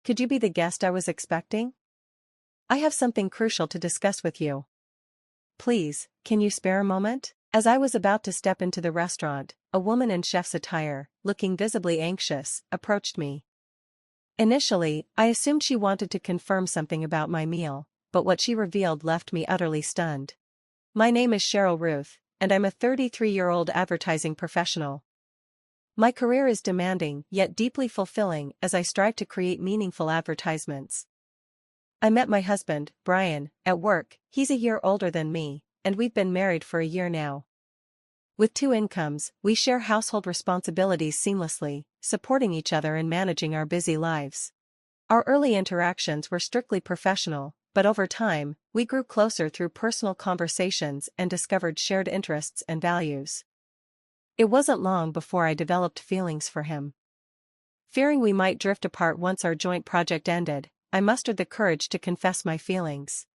Could you be the guest I was expecting? I have something crucial to discuss with you. Please, can you spare a moment? As I was about to step into the restaurant, a woman in chef's attire, looking visibly anxious, approached me. Initially, I assumed she wanted to confirm something about my meal, but what she revealed left me utterly stunned. My name is Cheryl Ruth, and I'm a 33-year-old advertising professional. My career is demanding yet deeply fulfilling as I strive to create meaningful advertisements. I met my husband, Brian, at work. He's a year older than me, and we've been married for a year now. With two incomes, we share household responsibilities seamlessly, supporting each other and managing our busy lives. Our early interactions were strictly professional, but over time, we grew closer through personal conversations and discovered shared interests and values. It wasn't long before I developed feelings for him. Fearing we might drift apart once our joint project ended, I mustered the courage to confess my feelings.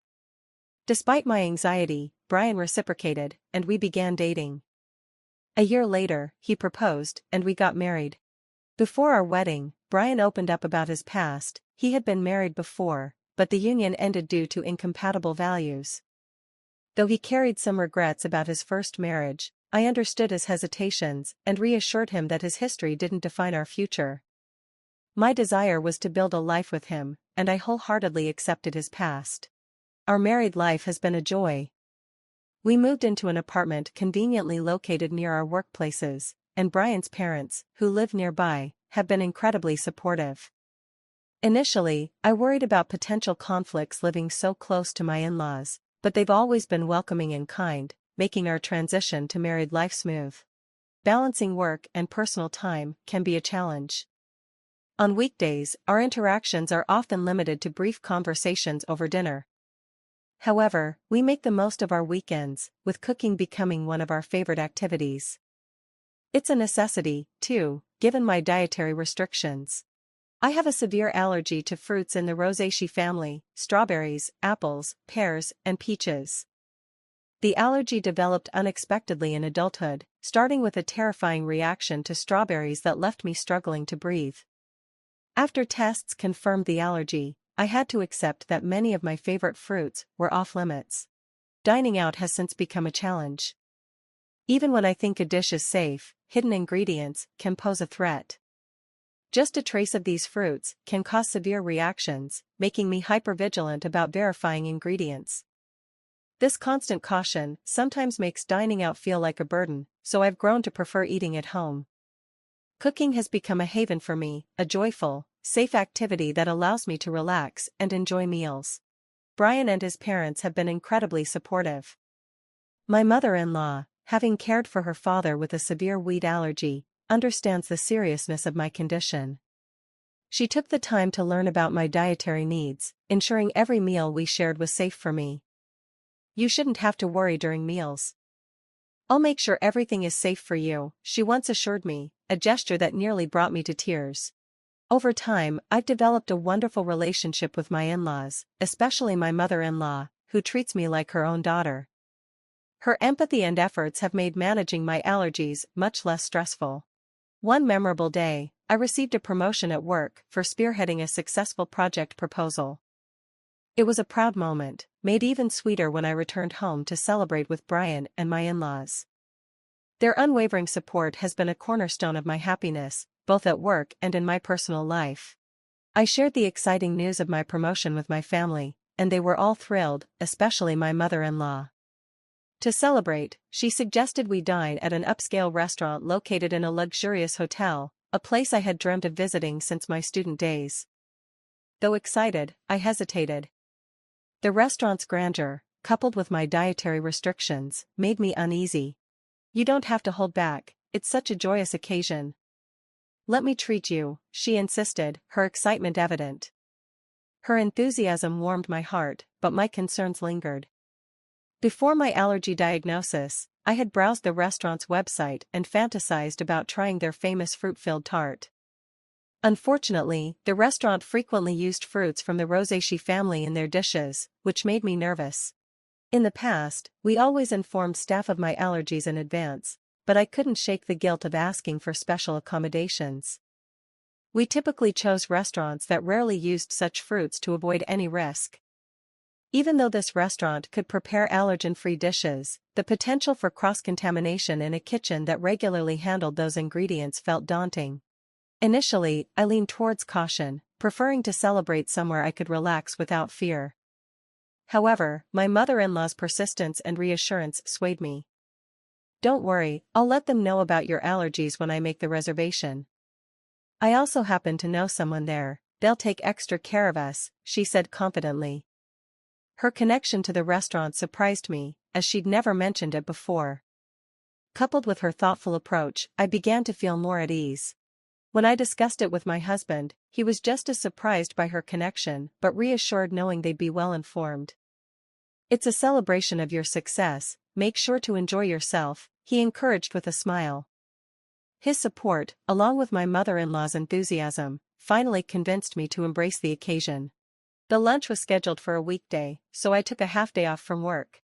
Despite my anxiety, Brian reciprocated, and we began dating. A year later, he proposed, and we got married. Before our wedding, Brian opened up about his past. He had been married before, but the union ended due to incompatible values. Though he carried some regrets about his first marriage, I understood his hesitations and reassured him that his history didn't define our future. My desire was to build a life with him, and I wholeheartedly accepted his past. Our married life has been a joy. We moved into an apartment conveniently located near our workplaces, and Brian's parents, who live nearby, have been incredibly supportive. Initially, I worried about potential conflicts living so close to my in-laws, but they've always been welcoming and kind, making our transition to married life smooth. Balancing work and personal time can be a challenge. On weekdays, our interactions are often limited to brief conversations over dinner. However, we make the most of our weekends, with cooking becoming one of our favorite activities. It's a necessity, too, given my dietary restrictions. I have a severe allergy to fruits in the Rosaceae family: strawberries, apples, pears, and peaches. The allergy developed unexpectedly in adulthood, starting with a terrifying reaction to strawberries that left me struggling to breathe. After tests confirmed the allergy, I had to accept that many of my favorite fruits were off-limits. Dining out has since become a challenge. Even when I think a dish is safe, hidden ingredients can pose a threat. Just a trace of these fruits can cause severe reactions, making me hypervigilant about verifying ingredients. This constant caution sometimes makes dining out feel like a burden, so I've grown to prefer eating at home. Cooking has become a haven for me, a joyful, safe activity that allows me to relax and enjoy meals. Brian and his parents have been incredibly supportive. My mother-in-law, having cared for her father with a severe wheat allergy, understands the seriousness of my condition. She took the time to learn about my dietary needs, ensuring every meal we shared was safe for me. "You shouldn't have to worry during meals. I'll make sure everything is safe for you," she once assured me, a gesture that nearly brought me to tears. Over time, I've developed a wonderful relationship with my in-laws, especially my mother-in-law, who treats me like her own daughter. Her empathy and efforts have made managing my allergies much less stressful. One memorable day, I received a promotion at work for spearheading a successful project proposal. It was a proud moment, made even sweeter when I returned home to celebrate with Brian and my in-laws. Their unwavering support has been a cornerstone of my happiness, both at work and in my personal life. I shared the exciting news of my promotion with my family, and they were all thrilled, especially my mother-in-law. To celebrate, she suggested we dine at an upscale restaurant located in a luxurious hotel, a place I had dreamt of visiting since my student days. Though excited, I hesitated. The restaurant's grandeur, coupled with my dietary restrictions, made me uneasy. "You don't have to hold back, it's such a joyous occasion. Let me treat you," she insisted, her excitement evident. Her enthusiasm warmed my heart, but my concerns lingered. Before my allergy diagnosis, I had browsed the restaurant's website and fantasized about trying their famous fruit-filled tart. Unfortunately, the restaurant frequently used fruits from the Rosaceae family in their dishes, which made me nervous. In the past, we always informed staff of my allergies in advance, but I couldn't shake the guilt of asking for special accommodations. We typically chose restaurants that rarely used such fruits to avoid any risk. Even though this restaurant could prepare allergen-free dishes, the potential for cross-contamination in a kitchen that regularly handled those ingredients felt daunting. Initially, I leaned towards caution, preferring to celebrate somewhere I could relax without fear. However, my mother-in-law's persistence and reassurance swayed me. "Don't worry, I'll let them know about your allergies when I make the reservation. I also happen to know someone there, they'll take extra care of us," she said confidently. Her connection to the restaurant surprised me, as she'd never mentioned it before. Coupled with her thoughtful approach, I began to feel more at ease. When I discussed it with my husband, he was just as surprised by her connection, but reassured knowing they'd be well informed. "It's a celebration of your success, make sure to enjoy yourself," he encouraged with a smile. His support, along with my mother-in-law's enthusiasm, finally convinced me to embrace the occasion. The lunch was scheduled for a weekday, so I took a half-day off from work.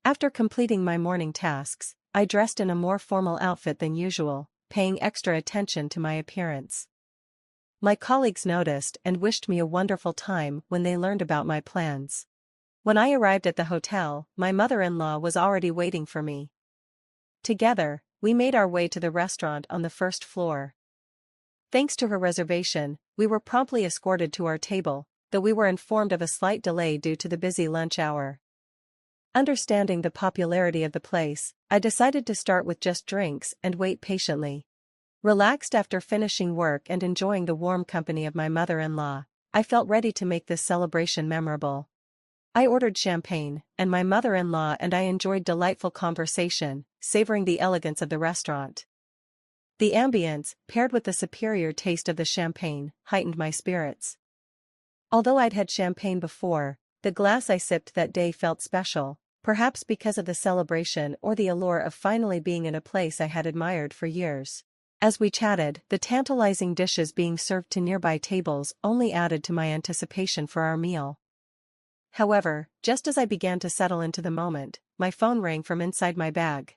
After completing my morning tasks, I dressed in a more formal outfit than usual, paying extra attention to my appearance. My colleagues noticed and wished me a wonderful time when they learned about my plans. When I arrived at the hotel, my mother-in-law was already waiting for me. Together, we made our way to the restaurant on the first floor. Thanks to her reservation, we were promptly escorted to our table, though we were informed of a slight delay due to the busy lunch hour. Understanding the popularity of the place, I decided to start with just drinks and wait patiently. Relaxed after finishing work and enjoying the warm company of my mother-in-law, I felt ready to make this celebration memorable. I ordered champagne, and my mother-in-law and I enjoyed delightful conversation, savoring the elegance of the restaurant. The ambience, paired with the superior taste of the champagne, heightened my spirits. Although I'd had champagne before, the glass I sipped that day felt special, perhaps because of the celebration or the allure of finally being in a place I had admired for years. As we chatted, the tantalizing dishes being served to nearby tables only added to my anticipation for our meal. However, just as I began to settle into the moment, my phone rang from inside my bag.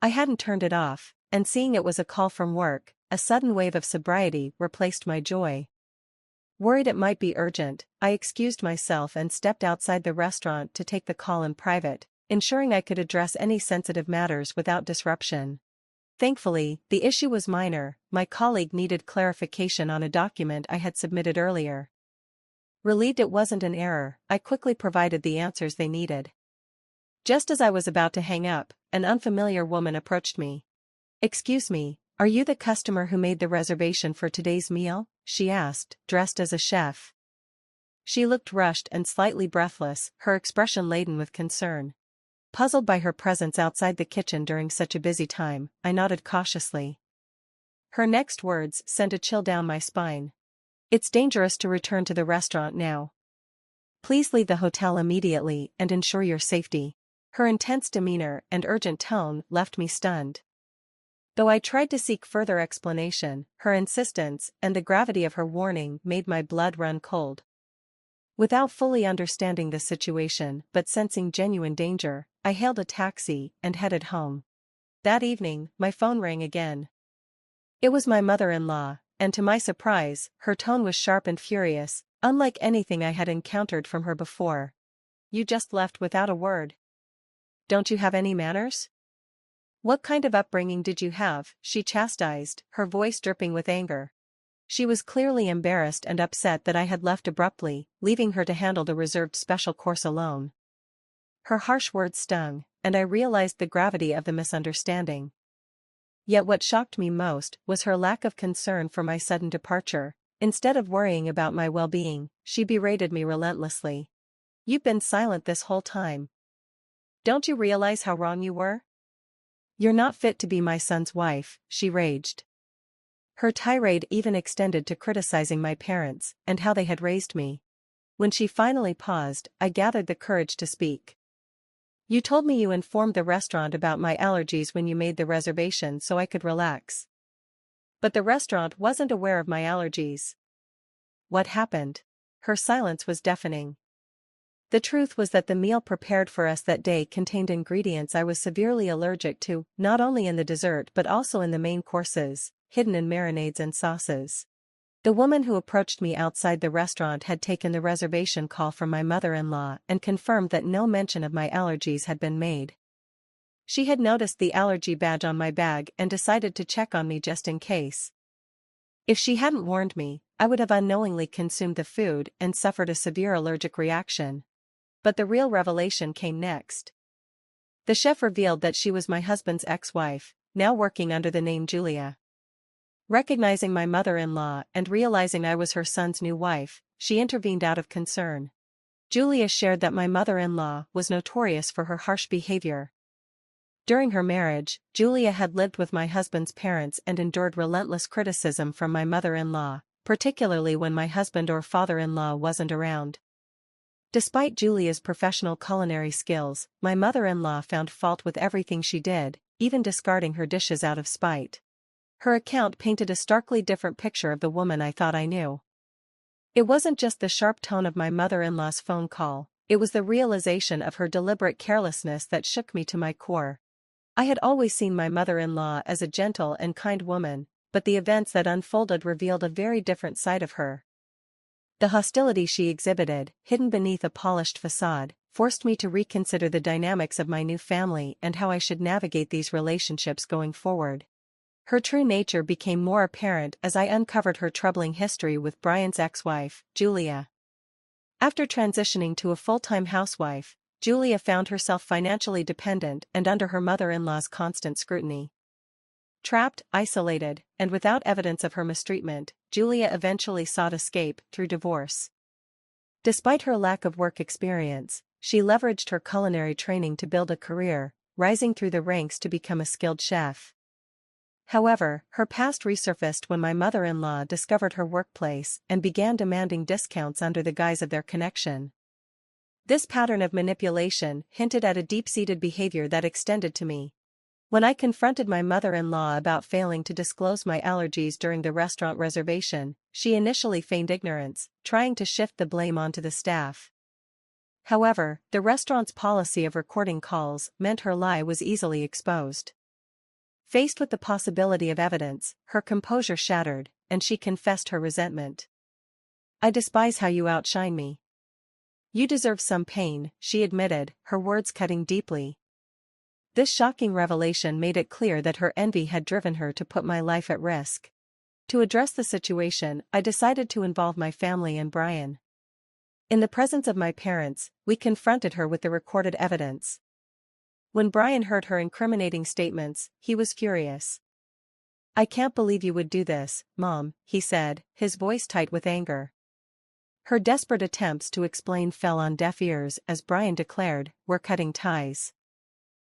I hadn't turned it off, and seeing it was a call from work, a sudden wave of sobriety replaced my joy. Worried it might be urgent, I excused myself and stepped outside the restaurant to take the call in private, ensuring I could address any sensitive matters without disruption. Thankfully, the issue was minor. My colleague needed clarification on a document I had submitted earlier. Relieved it wasn't an error, I quickly provided the answers they needed. Just as I was about to hang up, an unfamiliar woman approached me. "Excuse me, are you the customer who made the reservation for today's meal?" she asked, dressed as a chef. She looked rushed and slightly breathless, her expression laden with concern. Puzzled by her presence outside the kitchen during such a busy time, I nodded cautiously. Her next words sent a chill down my spine. "It's dangerous to return to the restaurant now. Please leave the hotel immediately and ensure your safety." Her intense demeanor and urgent tone left me stunned. Though I tried to seek further explanation, her insistence and the gravity of her warning made my blood run cold. Without fully understanding the situation but sensing genuine danger, I hailed a taxi and headed home. That evening, my phone rang again. It was my mother-in-law, and to my surprise, her tone was sharp and furious, unlike anything I had encountered from her before. "You just left without a word. Don't you have any manners? What kind of upbringing did you have?" she chastised, her voice dripping with anger. She was clearly embarrassed and upset that I had left abruptly, leaving her to handle the reserved special course alone. Her harsh words stung, and I realized the gravity of the misunderstanding. Yet what shocked me most was her lack of concern for my sudden departure. Instead of worrying about my well-being, she berated me relentlessly. "You've been silent this whole time. Don't you realize how wrong you were? You're not fit to be my son's wife," she raged. Her tirade even extended to criticizing my parents and how they had raised me. When she finally paused, I gathered the courage to speak. "You told me you informed the restaurant about my allergies when you made the reservation so I could relax. But the restaurant wasn't aware of my allergies. What happened?" Her silence was deafening. The truth was that the meal prepared for us that day contained ingredients I was severely allergic to, not only in the dessert but also in the main courses, hidden in marinades and sauces. The woman who approached me outside the restaurant had taken the reservation call from my mother-in-law and confirmed that no mention of my allergies had been made. She had noticed the allergy badge on my bag and decided to check on me just in case. If she hadn't warned me, I would have unknowingly consumed the food and suffered a severe allergic reaction. But the real revelation came next. The chef revealed that she was my husband's ex-wife, now working under the name Julia. Recognizing my mother-in-law and realizing I was her son's new wife, she intervened out of concern. Julia shared that my mother-in-law was notorious for her harsh behavior. During her marriage, Julia had lived with my husband's parents and endured relentless criticism from my mother-in-law, particularly when my husband or father-in-law wasn't around. Despite Julia's professional culinary skills, my mother-in-law found fault with everything she did, even discarding her dishes out of spite. Her account painted a starkly different picture of the woman I thought I knew. It wasn't just the sharp tone of my mother-in-law's phone call, it was the realization of her deliberate carelessness that shook me to my core. I had always seen my mother-in-law as a gentle and kind woman, but the events that unfolded revealed a very different side of her. The hostility she exhibited, hidden beneath a polished facade, forced me to reconsider the dynamics of my new family and how I should navigate these relationships going forward. Her true nature became more apparent as I uncovered her troubling history with Brian's ex-wife, Julia. After transitioning to a full-time housewife, Julia found herself financially dependent and under her mother-in-law's constant scrutiny. Trapped, isolated, and without evidence of her mistreatment, Julia eventually sought escape through divorce. Despite her lack of work experience, she leveraged her culinary training to build a career, rising through the ranks to become a skilled chef. However, her past resurfaced when my mother-in-law discovered her workplace and began demanding discounts under the guise of their connection. This pattern of manipulation hinted at a deep-seated behavior that extended to me. When I confronted my mother-in-law about failing to disclose my allergies during the restaurant reservation, she initially feigned ignorance, trying to shift the blame onto the staff. However, the restaurant's policy of recording calls meant her lie was easily exposed. Faced with the possibility of evidence, her composure shattered, and she confessed her resentment. "I despise how you outshine me. You deserve some pain," she admitted, her words cutting deeply. This shocking revelation made it clear that her envy had driven her to put my life at risk. To address the situation, I decided to involve my family and Brian. In the presence of my parents, we confronted her with the recorded evidence. When Brian heard her incriminating statements, he was furious. "I can't believe you would do this, Mom," he said, his voice tight with anger. Her desperate attempts to explain fell on deaf ears as Brian declared, "We're cutting ties.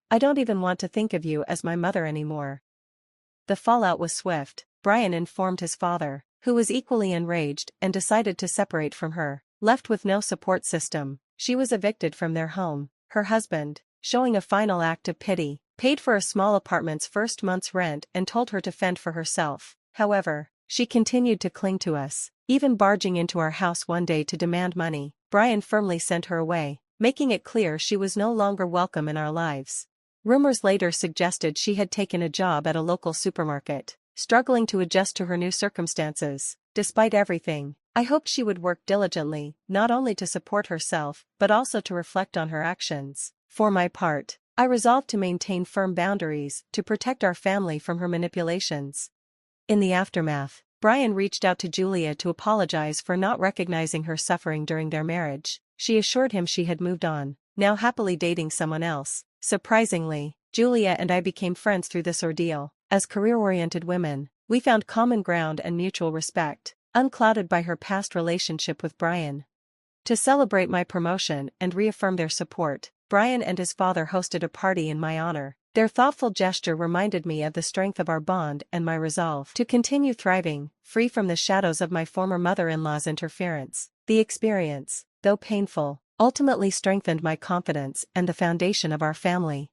I don't even want to think of you as my mother anymore." The fallout was swift. Brian informed his father, who was equally enraged and decided to separate from her. Left with no support system, she was evicted from their home. Her husband, showing a final act of pity, paid for a small apartment's first month's rent and told her to fend for herself. However, she continued to cling to us, even barging into our house one day to demand money. Brian firmly sent her away, making it clear she was no longer welcome in our lives. Rumors later suggested she had taken a job at a local supermarket, struggling to adjust to her new circumstances. Despite everything, I hoped she would work diligently, not only to support herself, but also to reflect on her actions. For my part, I resolved to maintain firm boundaries to protect our family from her manipulations. In the aftermath, Brian reached out to Julia to apologize for not recognizing her suffering during their marriage. She assured him she had moved on, now happily dating someone else. Surprisingly, Julia and I became friends through this ordeal. As career-oriented women, we found common ground and mutual respect, unclouded by her past relationship with Brian. To celebrate my promotion and reaffirm their support, Brian and his father hosted a party in my honor. Their thoughtful gesture reminded me of the strength of our bond and my resolve to continue thriving, free from the shadows of my former mother-in-law's interference. The experience, though painful, ultimately strengthened my confidence and the foundation of our family.